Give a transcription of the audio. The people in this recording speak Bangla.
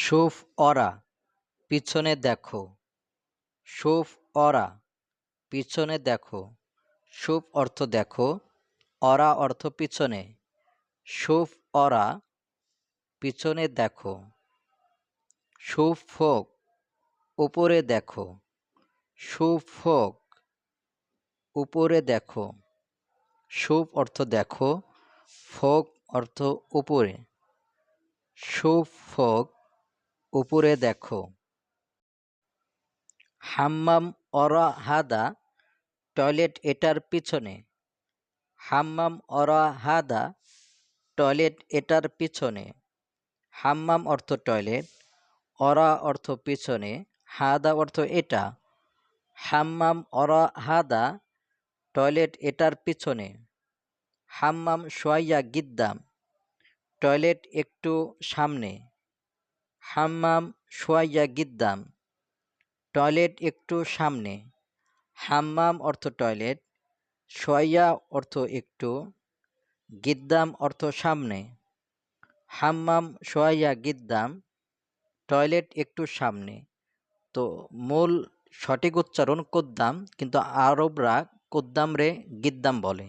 শুফ অরা পিছনে দেখো। শুফ অরা পিছনে দেখো। শুফ অর্থ দেখো, অরা অর্থ পিছনে। শুফ অরা পিছনে দেখো। শুফ ফোক উপরে দেখো। শুফ ফোক উপরে দেখো। শুফ অর্থ দেখো, ফোক অর্থ উপরে। শুফ ফোক উপরে দেখো। হাম্মাম অরা হাদা টয়লেট এটার পিছনে। হাম্মাম অরা হাদা টয়লেট এটার পিছনে। হাম্মাম অর্থ টয়লেট, অরা অর্থ পিছনে, হাদা অর্থ এটা। হাম্মাম অরা হাদা টয়লেট এটার পিছনে। হাম্মাম শোয়াইয়া গিদ্দাম টয়লেট একটু সামনে। হাম্মাম শোয়াইয়া গিদ্দাম টয়লেট একটু সামনে। হাম্মাম অর্থ টয়লেট, শোয়াইয়া অর্থ একটু, গিদ্দাম অর্থ সামনে। হাম্মাম শোয়াইয়া গিদ্দাম টয়লেট একটু সামনে। তো মূল সঠিক উচ্চারণ কুদ্দাম, কিন্তু আরবরা কুদ্দাম রে গিদ্দাম বলে।